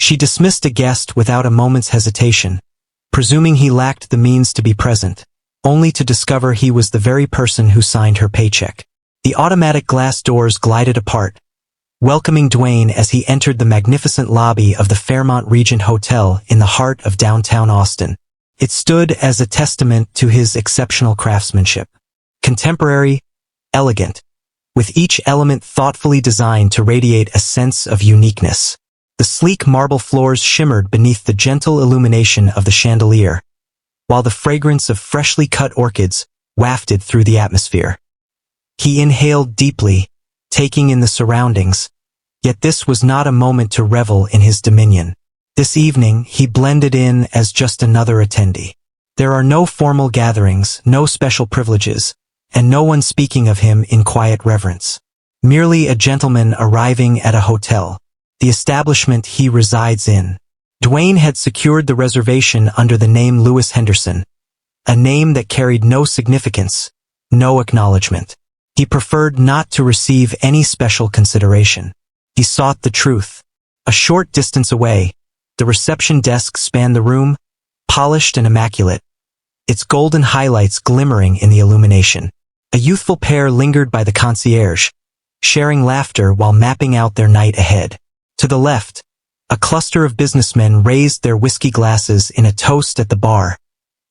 She dismissed a guest without a moment's hesitation, presuming he lacked the means to be present, only to discover he was the very person who signed her paycheck. The automatic glass doors glided apart, welcoming Dwayne as he entered the magnificent lobby of the Fairmont Regent Hotel in the heart of downtown Austin. It stood as a testament to his exceptional craftsmanship. Contemporary, elegant, with each element thoughtfully designed to radiate a sense of uniqueness. The sleek marble floors shimmered beneath the gentle illumination of the chandelier, while the fragrance of freshly cut orchids wafted through the atmosphere. He inhaled deeply, taking in the surroundings, yet this was not a moment to revel in his dominion. This evening, he blended in as just another attendee. There are no formal gatherings, no special privileges, and no one speaking of him in quiet reverence. Merely a gentleman arriving at a hotel, the establishment he resides in. Dwayne had secured the reservation under the name Lewis Henderson, a name that carried no significance, no acknowledgement. He preferred not to receive any special consideration. He sought the truth. A short distance away, the reception desk spanned the room, polished and immaculate, its golden highlights glimmering in the illumination. A youthful pair lingered by the concierge, sharing laughter while mapping out their night ahead. To the left, a cluster of businessmen raised their whiskey glasses in a toast at the bar,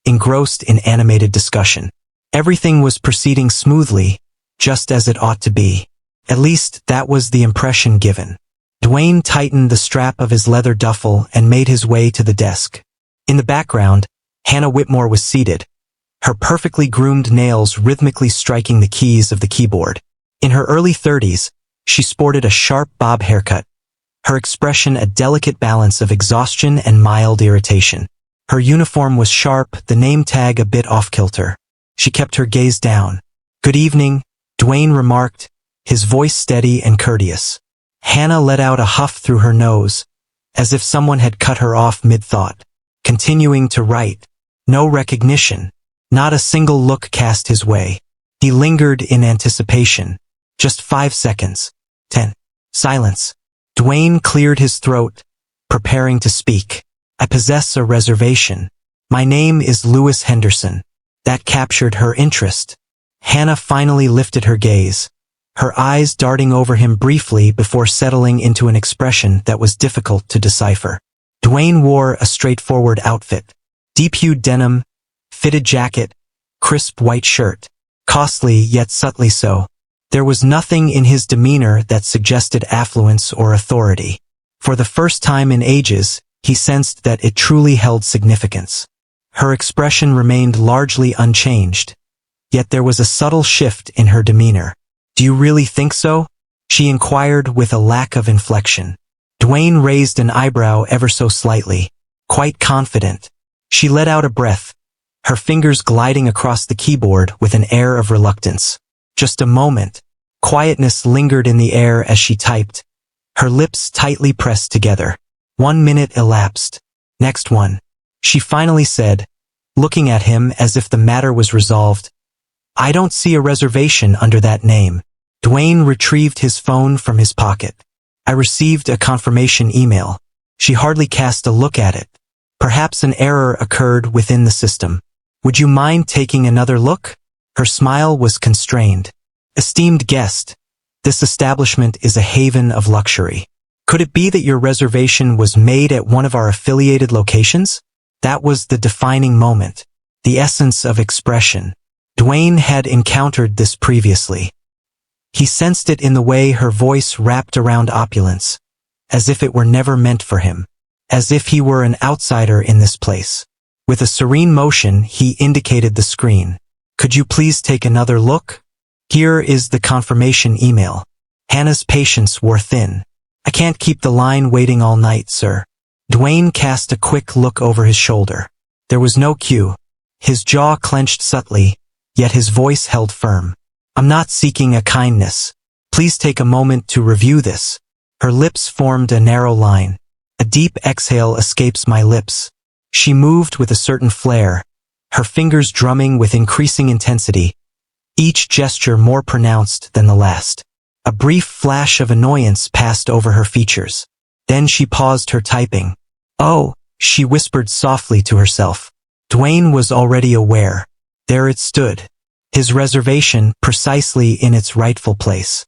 engrossed in animated discussion. Everything was proceeding smoothly, just as it ought to be. At least, that was the impression given. Dwayne tightened the strap of his leather duffel and made his way to the desk. In the background, Hannah Whitmore was seated, her perfectly groomed nails rhythmically striking the keys of the keyboard. In her early 30s, she sported a sharp bob haircut, her expression a delicate balance of exhaustion and mild irritation. Her uniform was sharp, the name tag a bit off-kilter. She kept her gaze down. "Good evening," Dwayne remarked, his voice steady and courteous. Hannah let out a huff through her nose, as if someone had cut her off mid-thought. Continuing to write. No recognition. Not a single look cast his way. He lingered in anticipation. Just 5 seconds. 10. Silence. Dwayne cleared his throat, preparing to speak. "I possess a reservation. My name is Lewis Henderson." That captured her interest. Hannah finally lifted her gaze, her eyes darting over him briefly before settling into an expression that was difficult to decipher. Dwayne wore a straightforward outfit. Deep-hued denim, fitted jacket, crisp white shirt. Costly yet subtly so. There was nothing in his demeanor that suggested affluence or authority. For the first time in ages, he sensed that it truly held significance. Her expression remained largely unchanged, yet there was a subtle shift in her demeanor. "Do you really think so?" she inquired with a lack of inflection. Dwayne raised an eyebrow ever so slightly, quite confident. She let out a breath, her fingers gliding across the keyboard with an air of reluctance. Just a moment. Quietness lingered in the air as she typed, her lips tightly pressed together. 1 minute elapsed. "Next one," she finally said, looking at him as if the matter was resolved. "I don't see a reservation under that name." Dwayne retrieved his phone from his pocket. "I received a confirmation email." She hardly cast a look at it. Perhaps an error occurred within the system. "Would you mind taking another look?" Her smile was constrained. "Esteemed guest, this establishment is a haven of luxury. Could it be that your reservation was made at one of our affiliated locations?" That was the defining moment, the essence of expression. Dwayne had encountered this previously. He sensed it in the way her voice wrapped around opulence, as if it were never meant for him, as if he were an outsider in this place. With a serene motion, he indicated the screen. "Could you please take another look? Here is the confirmation email." Hannah's patience wore thin. "I can't keep the line waiting all night, sir." Dwayne cast a quick look over his shoulder. There was no cue. His jaw clenched subtly, yet his voice held firm. "I'm not seeking a kindness. Please take a moment to review this." Her lips formed a narrow line. "A deep exhale escapes my lips." She moved with a certain flair, her fingers drumming with increasing intensity, each gesture more pronounced than the last. A brief flash of annoyance passed over her features. Then she paused her typing. "Oh," she whispered softly to herself. Dwayne was already aware. There it stood. His reservation, precisely in its rightful place.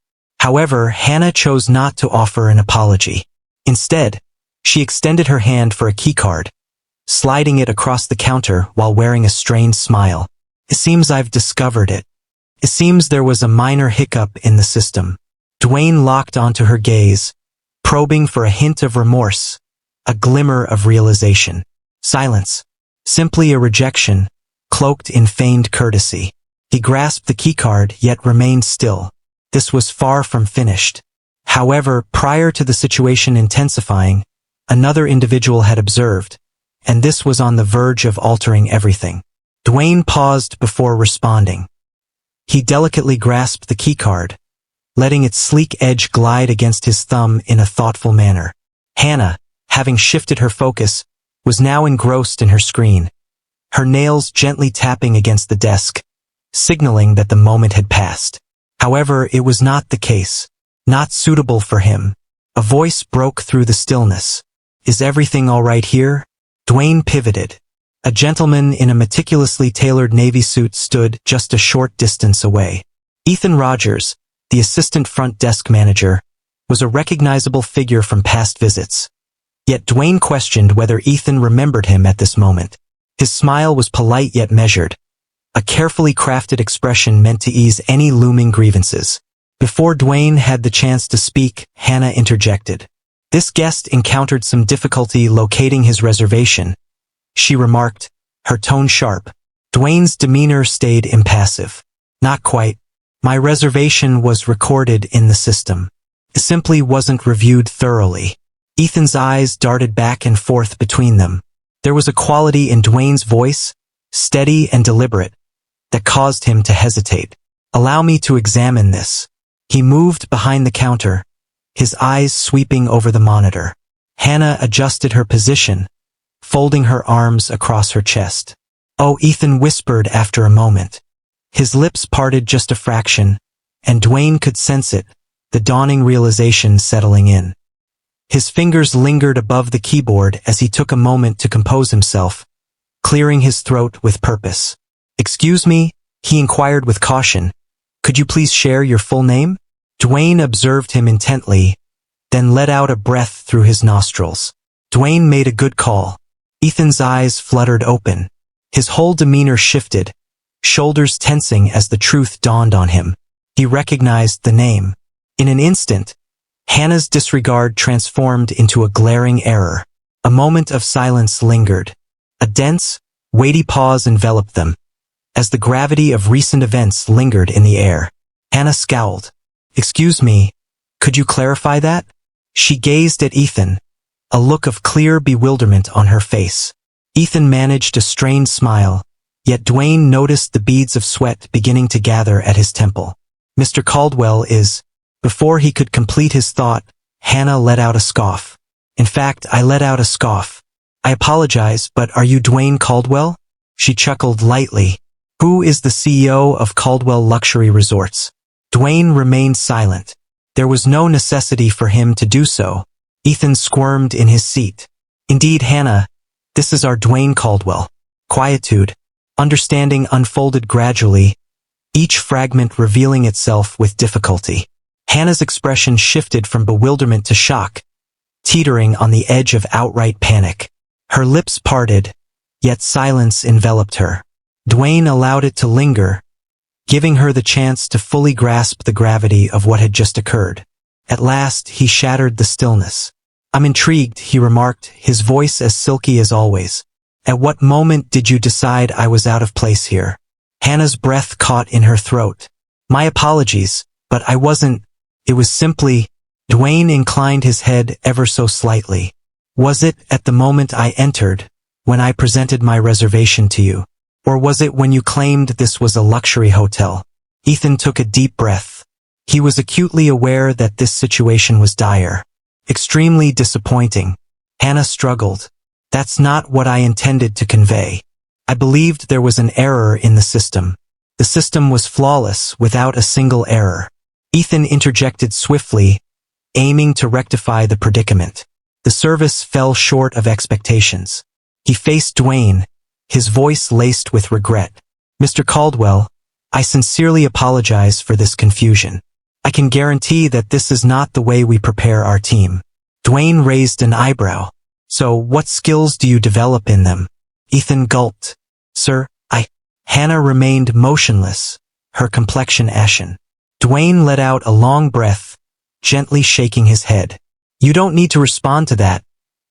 However, Hannah chose not to offer an apology. Instead, she extended her hand for a keycard, sliding it across the counter while wearing a strained smile. "It seems I've discovered it. It seems there was a minor hiccup in the system." Dwayne locked onto her gaze, probing for a hint of remorse, a glimmer of realization. Silence. Simply a rejection, cloaked in feigned courtesy. He grasped the keycard yet remained still. This was far from finished. However, prior to the situation intensifying, another individual had observed, and this was on the verge of altering everything. Dwayne paused before responding. He delicately grasped the keycard, letting its sleek edge glide against his thumb in a thoughtful manner. Hannah, having shifted her focus, was now engrossed in her screen, her nails gently tapping against the desk, signaling that the moment had passed. However, it was not the case. Not suitable for him. A voice broke through the stillness. "Is everything all right here?" Dwayne pivoted. A gentleman in a meticulously tailored navy suit stood just a short distance away. Ethan Rogers, the assistant front desk manager, was a recognizable figure from past visits. Yet Dwayne questioned whether Ethan remembered him at this moment. His smile was polite yet measured, a carefully crafted expression meant to ease any looming grievances. Before Dwayne had the chance to speak, Hannah interjected. This guest encountered some difficulty locating his reservation, she remarked, her tone sharp. Dwayne's demeanor stayed impassive. "Not quite. My reservation was recorded in the system. It simply wasn't reviewed thoroughly." Ethan's eyes darted back and forth between them. There was a quality in Dwayne's voice, steady and deliberate, that caused him to hesitate. "Allow me to examine this." He moved behind the counter, his eyes sweeping over the monitor. Hannah adjusted her position, folding her arms across her chest. "Oh," Ethan whispered after a moment. His lips parted just a fraction, and Dwayne could sense it, the dawning realization settling in. His fingers lingered above the keyboard as he took a moment to compose himself, clearing his throat with purpose. "Excuse me," he inquired with caution. "Could you please share your full name?" Dwayne observed him intently, then let out a breath through his nostrils. Dwayne made a good call. Ethan's eyes fluttered open. His whole demeanor shifted, shoulders tensing as the truth dawned on him. He recognized the name. In an instant, Hannah's disregard transformed into a glaring error. A moment of silence lingered. A dense, weighty pause enveloped them, as the gravity of recent events lingered in the air. Hannah scowled. "Excuse me, could you clarify that?" She gazed at Ethan, a look of clear bewilderment on her face. Ethan managed a strained smile, yet Dwayne noticed the beads of sweat beginning to gather at his temple. "Mr. Caldwell is..." Before he could complete his thought, Hannah let out a scoff. "In fact, I let out a scoff. I apologize, but are you Dwayne Caldwell?" She chuckled lightly. "Who is the CEO of Caldwell Luxury Resorts?" Dwayne remained silent. There was no necessity for him to do so. Ethan squirmed in his seat. "Indeed, Hannah, this is our Dwayne Caldwell." Quietude. Understanding unfolded gradually, each fragment revealing itself with difficulty. Hannah's expression shifted from bewilderment to shock, teetering on the edge of outright panic. Her lips parted, yet silence enveloped her. Dwayne allowed it to linger, giving her the chance to fully grasp the gravity of what had just occurred. At last, he shattered the stillness. "I'm intrigued," he remarked, his voice as silky as always. "At what moment did you decide I was out of place here?" Hannah's breath caught in her throat. "My apologies, but I wasn't. It was simply..." Dwayne inclined his head ever so slightly. "Was it at the moment I entered, when I presented my reservation to you? Or was it when you claimed this was a luxury hotel?" Ethan took a deep breath. He was acutely aware that this situation was dire, extremely disappointing. Hannah struggled. "That's not what I intended to convey. I believed there was an error in the system. The system was flawless, without a single error." Ethan interjected swiftly, aiming to rectify the predicament. The service fell short of expectations. He faced Dwayne, his voice laced with regret. "Mr. Caldwell, I sincerely apologize for this confusion. I can guarantee that this is not the way we prepare our team." Dwayne raised an eyebrow. "So what skills do you develop in them?" Ethan gulped. "Sir, Hannah remained motionless, her complexion ashen. Dwayne let out a long breath, gently shaking his head. "You don't need to respond to that,"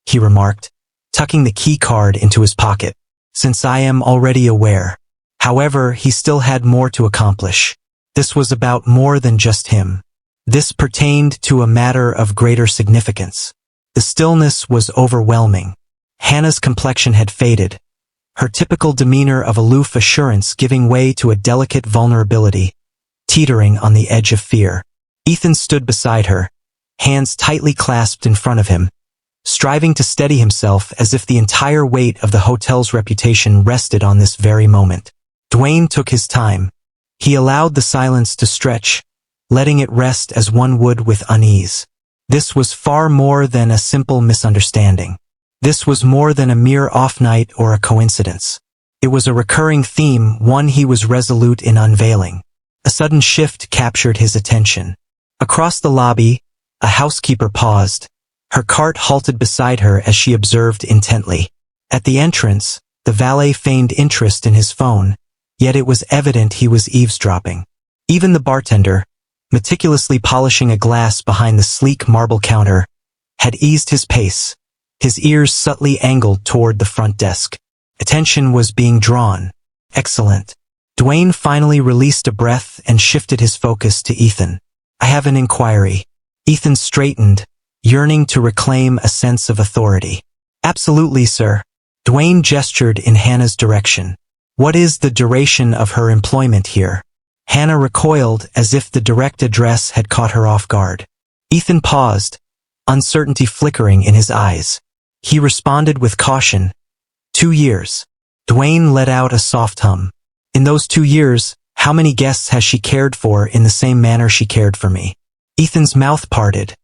he remarked, tucking the key card into his pocket, "since I am already aware." However, he still had more to accomplish. This was about more than just him. This pertained to a matter of greater significance. The stillness was overwhelming. Hannah's complexion had faded, her typical demeanor of aloof assurance giving way to a delicate vulnerability, teetering on the edge of fear. Ethan stood beside her, hands tightly clasped in front of him, striving to steady himself as if the entire weight of the hotel's reputation rested on this very moment. Dwayne took his time. He allowed the silence to stretch, letting it rest as one would with unease. This was far more than a simple misunderstanding. This was more than a mere off-night or a coincidence. It was a recurring theme, one he was resolute in unveiling. A sudden shift captured his attention. Across the lobby, a housekeeper paused. Her cart halted beside her as she observed intently. At the entrance, the valet feigned interest in his phone, yet it was evident he was eavesdropping. Even the bartender, meticulously polishing a glass behind the sleek marble counter, had eased his pace, his ears subtly angled toward the front desk. Attention was being drawn. Excellent. Dwayne finally released a breath and shifted his focus to Ethan. "I have an inquiry." Ethan straightened, yearning to reclaim a sense of authority. "Absolutely, sir." Dwayne gestured in Hannah's direction. "What is the duration of her employment here?" Hannah recoiled as if the direct address had caught her off guard. Ethan paused, uncertainty flickering in his eyes. He responded with caution. 2 years. Dwayne let out a soft hum. "In those 2 years, how many guests has she cared for in the same manner she cared for me?" Ethan's mouth parted,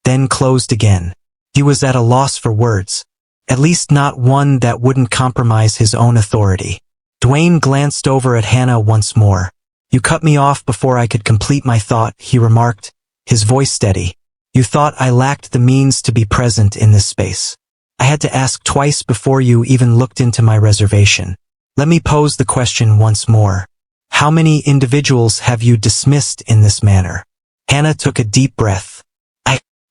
then closed again. He was at a loss for words. At least not one that wouldn't compromise his own authority. Dwayne glanced over at Hannah once more. "You cut me off before I could complete my thought," he remarked, his voice steady. "You thought I lacked the means to be present in this space. I had to ask twice before you even looked into my reservation. Let me pose the question once more. How many individuals have you dismissed in this manner?" Hannah took a deep breath.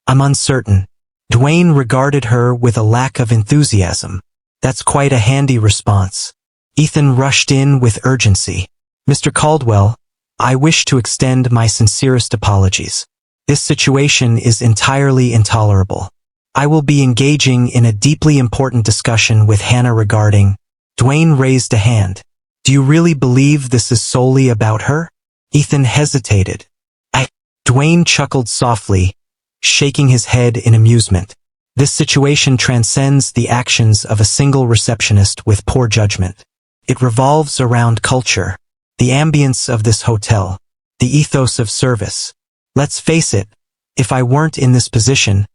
I'm uncertain." Dwayne regarded her with a lack of enthusiasm. "That's quite a handy response." Ethan rushed in with urgency. "Mr. Caldwell, I wish to extend my sincerest apologies. This situation is entirely intolerable. I will be engaging in a deeply important discussion with Hannah regarding—" Dwayne raised a hand. "Do you really believe this is solely about her?" Ethan hesitated. Dwayne chuckled softly, shaking his head in amusement. "This situation transcends the actions of a single receptionist with poor judgment. It revolves around culture, the ambience of this hotel, the ethos of service. Let's face it, if I weren't in this position,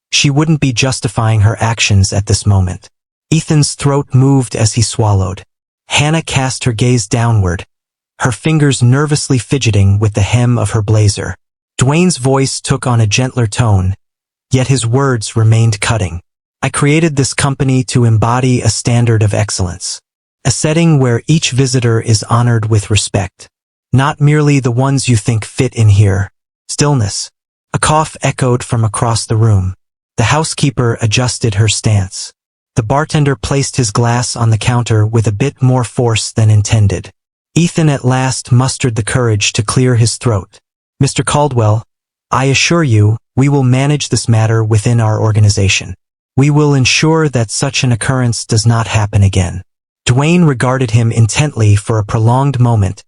she wouldn't be justifying her actions at this moment." Ethan's throat moved as he swallowed. Hannah cast her gaze downward, her fingers nervously fidgeting with the hem of her blazer. Dwayne's voice took on a gentler tone, yet his words remained cutting. "I created this company to embody a standard of excellence, a setting where each visitor is honored with respect. Not merely the ones you think fit in here." Stillness. A cough echoed from across the room. The housekeeper adjusted her stance. The bartender placed his glass on the counter with a bit more force than intended. Ethan at last mustered the courage to clear his throat. "Mr. Caldwell, I assure you, we will manage this matter within our organization. We will ensure that such an occurrence does not happen again." Dwayne regarded him intently for a prolonged moment,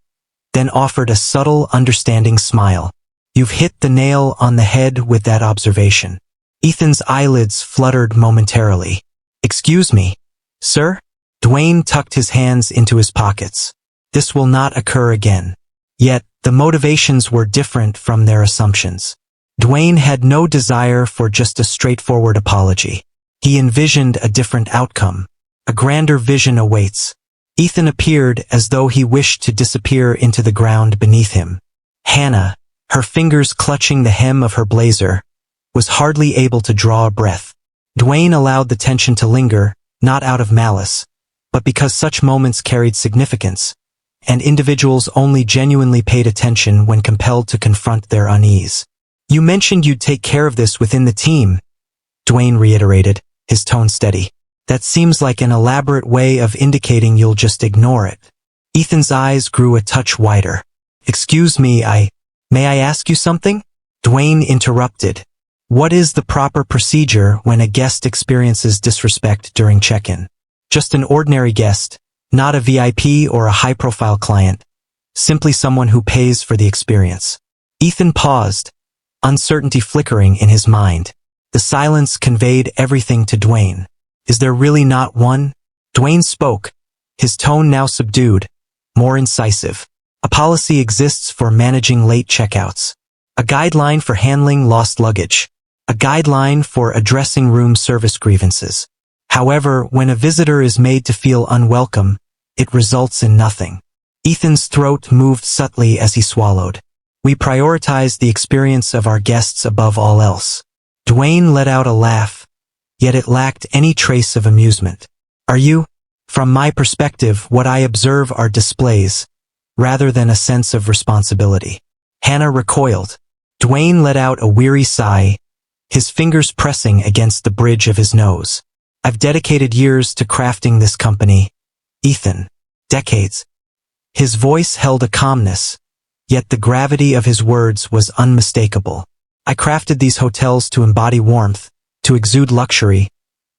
then offered a subtle, understanding smile. "You've hit the nail on the head with that observation." Ethan's eyelids fluttered momentarily. "Excuse me, sir?" Dwayne tucked his hands into his pockets. "This will not occur again." Yet, the motivations were different from their assumptions. Dwayne had no desire for just a straightforward apology. He envisioned a different outcome. A grander vision awaits. Ethan appeared as though he wished to disappear into the ground beneath him. Hannah, her fingers clutching the hem of her blazer, was hardly able to draw a breath. Dwayne allowed the tension to linger, not out of malice, but because such moments carried significance, and individuals only genuinely paid attention when compelled to confront their unease. "You mentioned you'd take care of this within the team," Dwayne reiterated, his tone steady. "That seems like an elaborate way of indicating you'll just ignore it." Ethan's eyes grew a touch wider. "Excuse me, may I ask you something?" Dwayne interrupted. "What is the proper procedure when a guest experiences disrespect during check-in?" "Just an ordinary guest, not a VIP or a high-profile client. Simply someone who pays for the experience." Ethan paused, uncertainty flickering in his mind. The silence conveyed everything to Dwayne. "Is there really not one?" Dwayne spoke, his tone now subdued, more incisive. "A policy exists for managing late checkouts. A guideline for handling lost luggage. A guideline for addressing room service grievances. However, when a visitor is made to feel unwelcome, it results in nothing." Ethan's throat moved subtly as he swallowed. "We prioritize the experience of our guests above all else." Dwayne let out a laugh, yet it lacked any trace of amusement. "Are you? From my perspective, what I observe are displays, rather than a sense of responsibility." Hannah recoiled. Dwayne let out a weary sigh, his fingers pressing against the bridge of his nose. "I've dedicated years to crafting this company, Ethan. Decades." His voice held a calmness, yet the gravity of his words was unmistakable. "I crafted these hotels to embody warmth, to exude luxury,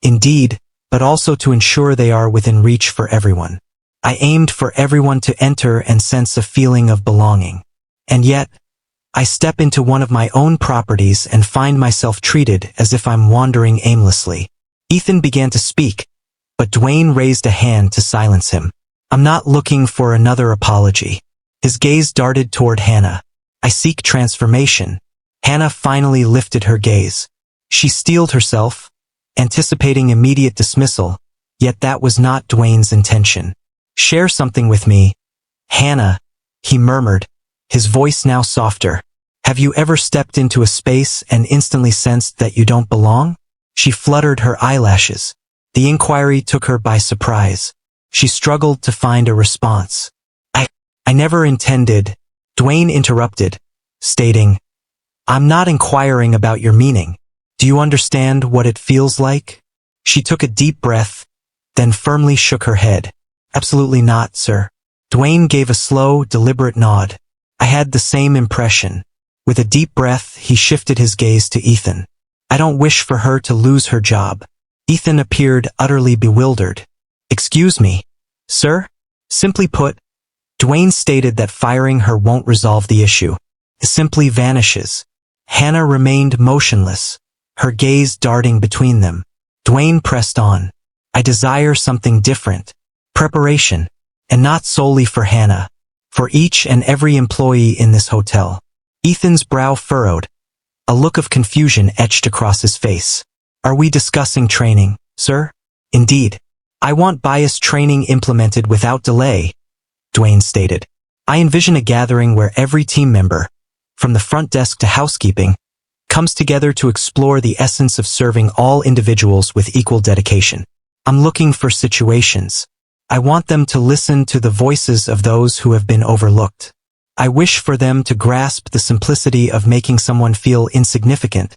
indeed, but also to ensure they are within reach for everyone. I aimed for everyone to enter and sense a feeling of belonging. And yet, I step into one of my own properties and find myself treated as if I'm wandering aimlessly." Ethan began to speak, but Dwayne raised a hand to silence him. "I'm not looking for another apology." His gaze darted toward Hannah. "I seek transformation." Hannah finally lifted her gaze. She steeled herself, anticipating immediate dismissal, yet that was not Dwayne's intention. "Share something with me, Hannah," he murmured, his voice now softer. "Have you ever stepped into a space and instantly sensed that you don't belong?" She fluttered her eyelashes. The inquiry took her by surprise. She struggled to find a response. I never intended," Dwayne interrupted, stating, "I'm not inquiring about your meaning. Do you understand what it feels like?" She took a deep breath, then firmly shook her head. "Absolutely not, sir." Dwayne gave a slow, deliberate nod. "I had the same impression." With a deep breath, he shifted his gaze to Ethan. "I don't wish for her to lose her job." Ethan appeared utterly bewildered. "Excuse me, sir?" Simply put, Dwayne stated that firing her won't resolve the issue. It simply vanishes. Hannah remained motionless, her gaze darting between them. Dwayne pressed on. "I desire something different. Preparation. And not solely for Hannah. For each and every employee in this hotel." Ethan's brow furrowed. A look of confusion etched across his face. "Are we discussing training, sir?" "Indeed. I want bias training implemented without delay," Dwayne stated. "I envision a gathering where every team member, from the front desk to housekeeping, comes together to explore the essence of serving all individuals with equal dedication. I'm looking for situations. I want them to listen to the voices of those who have been overlooked. I wish for them to grasp the simplicity of making someone feel insignificant,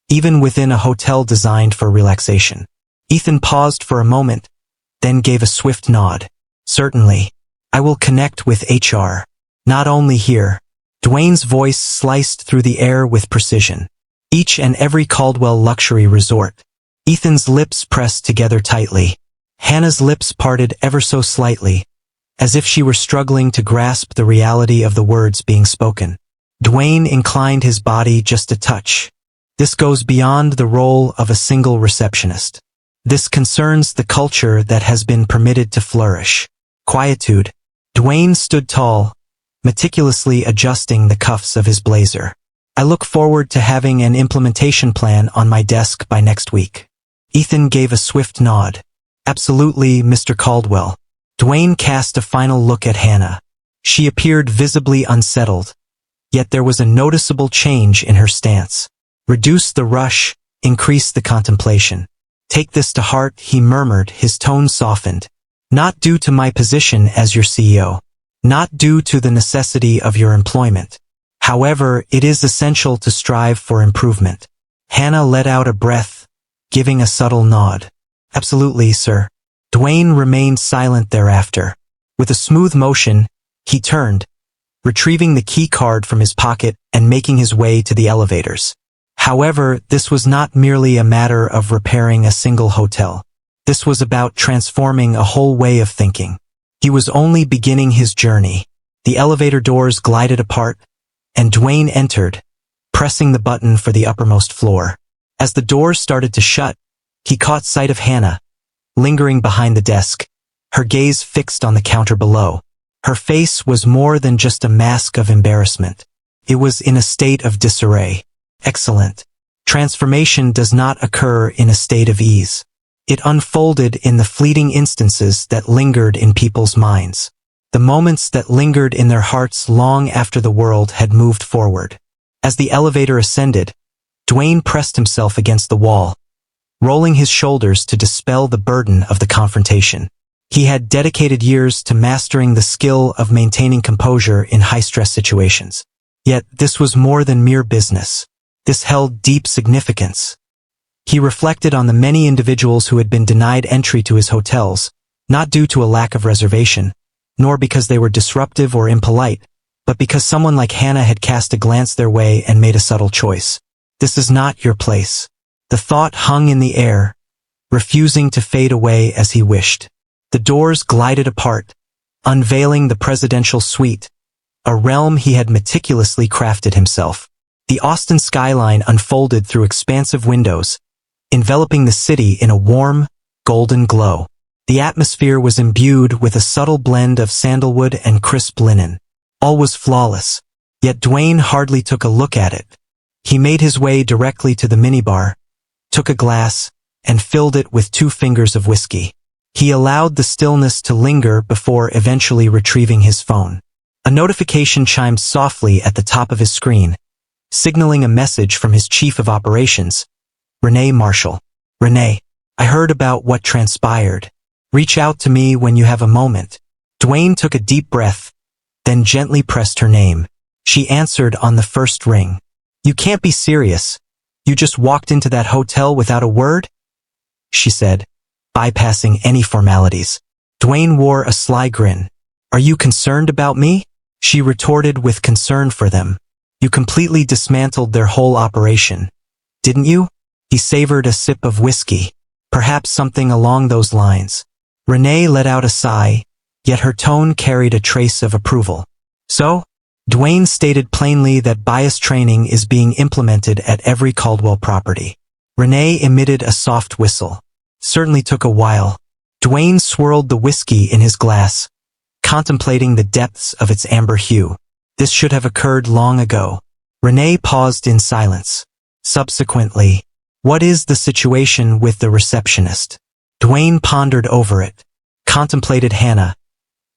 even within a hotel designed for relaxation." Ethan paused for a moment, then gave a swift nod. "Certainly. I will connect with HR. Not only here." Dwayne's voice sliced through the air with precision. "Each and every Caldwell luxury resort." Ethan's lips pressed together tightly. Hannah's lips parted ever so slightly, as if she were struggling to grasp the reality of the words being spoken. Dwayne inclined his body just a touch. "This goes beyond the role of a single receptionist. This concerns the culture that has been permitted to flourish." Quietude. Dwayne stood tall, meticulously adjusting the cuffs of his blazer. I look forward to having an implementation plan on my desk by next week. Ethan gave a swift nod. Absolutely, Mr. Caldwell. Dwayne cast a final look at Hannah. She appeared visibly unsettled, yet there was a noticeable change in her stance. Reduce the rush, increase the contemplation. Take this to heart, he murmured, his tone softened. Not due to my position as your CEO. Not due to the necessity of your employment. However, it is essential to strive for improvement. Hannah let out a breath, giving a subtle nod. Absolutely, sir. Dwayne remained silent thereafter. With a smooth motion, he turned, retrieving the key card from his pocket and making his way to the elevators. However, this was not merely a matter of repairing a single hotel. This was about transforming a whole way of thinking. He was only beginning his journey. The elevator doors glided apart, and Dwayne entered, pressing the button for the uppermost floor. As the doors started to shut, he caught sight of Hannah, lingering behind the desk, her gaze fixed on the counter below. Her face was more than just a mask of embarrassment. It was in a state of disarray. Excellent. Transformation does not occur in a state of ease. It unfolded in the fleeting instances that lingered in people's minds. The moments that lingered in their hearts long after the world had moved forward. As the elevator ascended, Dwayne pressed himself against the wall, rolling his shoulders to dispel the burden of the confrontation. He had dedicated years to mastering the skill of maintaining composure in high-stress situations. Yet this was more than mere business. This held deep significance. He reflected on the many individuals who had been denied entry to his hotels, not due to a lack of reservation, nor because they were disruptive or impolite, but because someone like Hannah had cast a glance their way and made a subtle choice. This is not your place. The thought hung in the air, refusing to fade away as he wished. The doors glided apart, unveiling the presidential suite, a realm he had meticulously crafted himself. The Austin skyline unfolded through expansive windows, enveloping the city in a warm, golden glow. The atmosphere was imbued with a subtle blend of sandalwood and crisp linen. All was flawless, yet Dwayne hardly took a look at it. He made his way directly to the minibar, took a glass, and filled it with 2 fingers of whiskey. He allowed the stillness to linger before eventually retrieving his phone. A notification chimed softly at the top of his screen, signaling a message from his chief of operations, Renee Marshall. Renee, I heard about what transpired. Reach out to me when you have a moment. Dwayne took a deep breath, then gently pressed her name. She answered on the first ring. You can't be serious. You just walked into that hotel without a word? She said, bypassing any formalities. Dwayne wore a sly grin. Are you concerned about me? She retorted with concern for them. You completely dismantled their whole operation, didn't you? He savored a sip of whiskey. Perhaps something along those lines. Renee let out a sigh, yet her tone carried a trace of approval. So? Dwayne stated plainly that bias training is being implemented at every Caldwell property. Renee emitted a soft whistle. Certainly took a while. Dwayne swirled the whiskey in his glass, contemplating the depths of its amber hue. This should have occurred long ago. Renee paused in silence. Subsequently, what is the situation with the receptionist? Dwayne pondered over it, contemplated Hannah,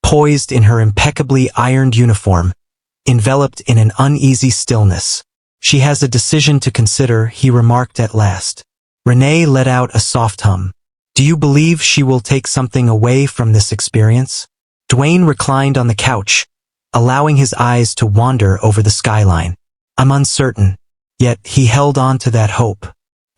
poised in her impeccably ironed uniform, enveloped in an uneasy stillness. She has a decision to consider, he remarked at last. Renee let out a soft hum. Do you believe she will take something away from this experience? Dwayne reclined on the couch, allowing his eyes to wander over the skyline. I'm uncertain, yet he held on to that hope.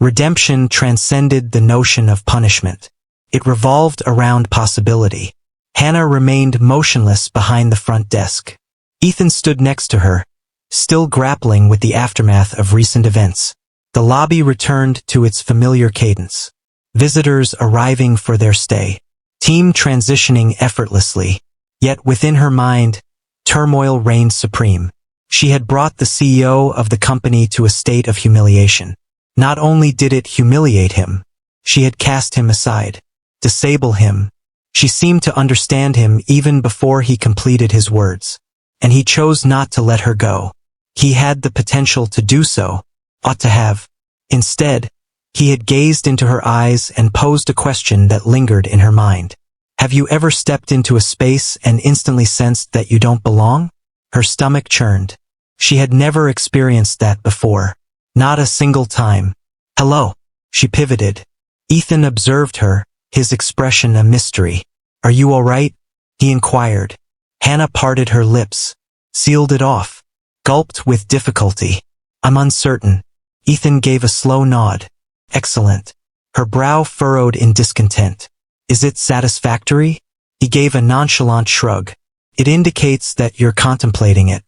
Redemption transcended the notion of punishment. It revolved around possibility. Hannah remained motionless behind the front desk. Ethan stood next to her, still grappling with the aftermath of recent events. The lobby returned to its familiar cadence. Visitors arriving for their stay. Team transitioning effortlessly. Yet within her mind, turmoil reigned supreme. She had brought the CEO of the company to a state of humiliation. Not only did it humiliate him, she had cast him aside, disable him. She seemed to understand him even before he completed his words. And he chose not to let her go. He had the potential to do so, ought to have. Instead, he had gazed into her eyes and posed a question that lingered in her mind. Have you ever stepped into a space and instantly sensed that you don't belong? Her stomach churned. She had never experienced that before. Not a single time. Hello. She pivoted. Ethan observed her, his expression a mystery. Are you all right? He inquired. Hannah parted her lips, sealed it off, gulped with difficulty. I'm uncertain. Ethan gave a slow nod. Excellent. Her brow furrowed in discontent. Is it satisfactory? He gave a nonchalant shrug. It indicates that you're contemplating it.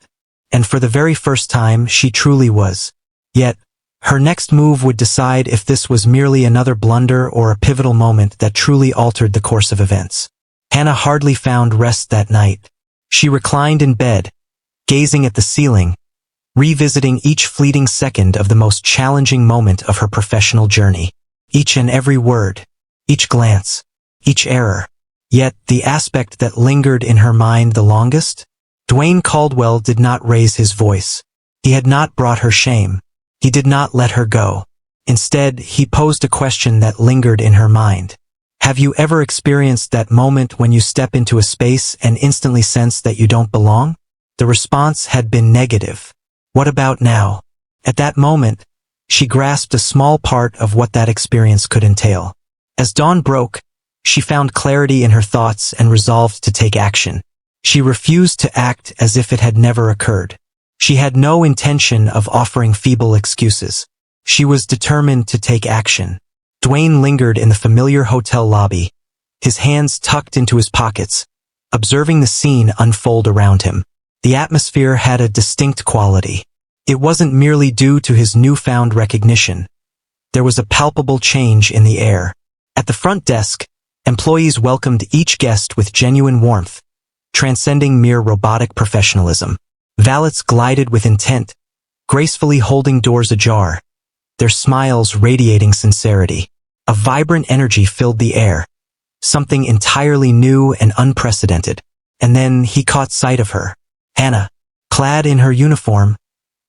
And for the very first time, she truly was. Yet, her next move would decide if this was merely another blunder or a pivotal moment that truly altered the course of events. Hannah hardly found rest that night. She reclined in bed, gazing at the ceiling, revisiting each fleeting second of the most challenging moment of her professional journey. Each and every word, each glance, each error. Yet, the aspect that lingered in her mind the longest? Dwayne Caldwell did not raise his voice. He had not brought her shame. He did not let her go. Instead, he posed a question that lingered in her mind. Have you ever experienced that moment when you step into a space and instantly sense that you don't belong? The response had been negative. What about now? At that moment, she grasped a small part of what that experience could entail. As dawn broke, she found clarity in her thoughts and resolved to take action. She refused to act as if it had never occurred. She had no intention of offering feeble excuses. She was determined to take action. Dwayne lingered in the familiar hotel lobby, his hands tucked into his pockets, observing the scene unfold around him. The atmosphere had a distinct quality. It wasn't merely due to his newfound recognition. There was a palpable change in the air. At the front desk, employees welcomed each guest with genuine warmth, transcending mere robotic professionalism. Valets glided with intent, gracefully holding doors ajar, their smiles radiating sincerity. A vibrant energy filled the air, something entirely new and unprecedented. And then he caught sight of her. Hannah, clad in her uniform,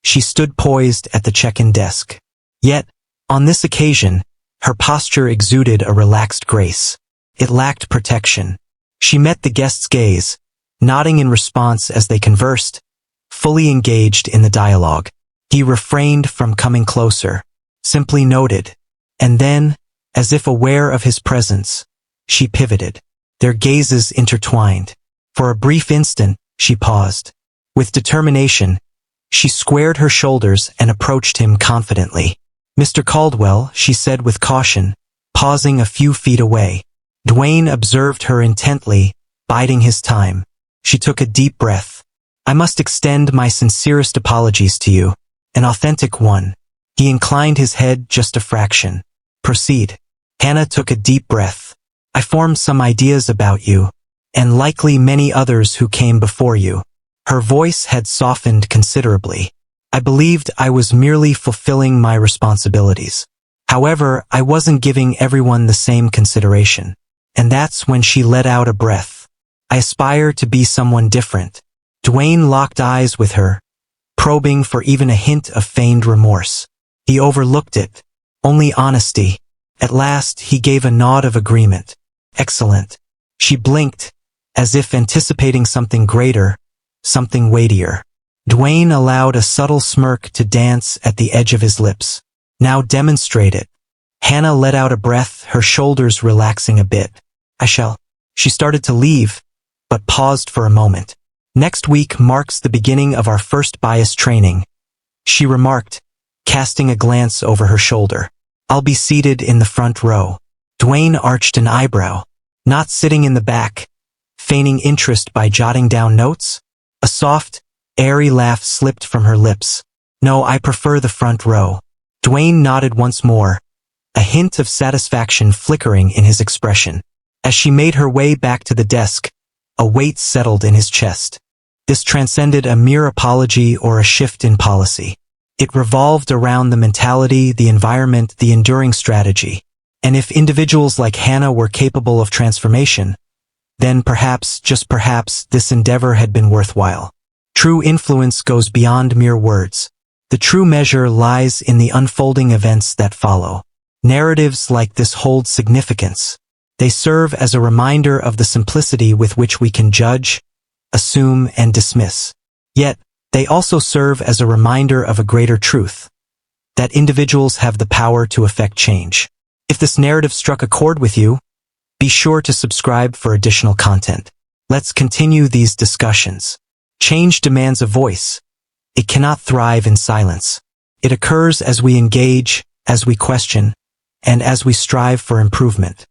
she stood poised at the check-in desk. Yet, on this occasion, her posture exuded a relaxed grace. It lacked protection. She met the guest's gaze, nodding in response as they conversed, fully engaged in the dialogue. He refrained from coming closer, simply noted. And then, as if aware of his presence, she pivoted. Their gazes intertwined. For a brief instant, she paused. With determination, she squared her shoulders and approached him confidently. Mr. Caldwell, she said with caution, pausing a few feet away. Dwayne observed her intently, biding his time. She took a deep breath. I must extend my sincerest apologies to you. An authentic one. He inclined his head just a fraction. Proceed. Hannah took a deep breath. I formed some ideas about you, and likely many others who came before you. Her voice had softened considerably. I believed I was merely fulfilling my responsibilities. However, I wasn't giving everyone the same consideration. And that's when she let out a breath. I aspire to be someone different. Dwayne locked eyes with her, probing for even a hint of feigned remorse. He overlooked it. Only honesty. At last, he gave a nod of agreement. Excellent. She blinked, as if anticipating something greater, something weightier. Dwayne allowed a subtle smirk to dance at the edge of his lips. Now demonstrate it. Hannah let out a breath, her shoulders relaxing a bit. I shall. She started to leave, but paused for a moment. Next week marks the beginning of our first bias training, she remarked, casting a glance over her shoulder. I'll be seated in the front row. Dwayne arched an eyebrow. Not sitting in the back, feigning interest by jotting down notes? A soft, airy laugh slipped from her lips. No, I prefer the front row. Dwayne nodded once more, a hint of satisfaction flickering in his expression. As she made her way back to the desk, a weight settled in his chest. This transcended a mere apology or a shift in policy. It revolved around the mentality, the environment, the enduring strategy. And if individuals like Hannah were capable of transformation, then perhaps, just perhaps, this endeavor had been worthwhile. True influence goes beyond mere words. The true measure lies in the unfolding events that follow. Narratives like this hold significance. They serve as a reminder of the simplicity with which we can judge, assume, and dismiss. Yet, they also serve as a reminder of a greater truth, that individuals have the power to affect change. If this narrative struck a chord with you, be sure to subscribe for additional content. Let's continue these discussions. Change demands a voice. It cannot thrive in silence. It occurs as we engage, as we question, and as we strive for improvement.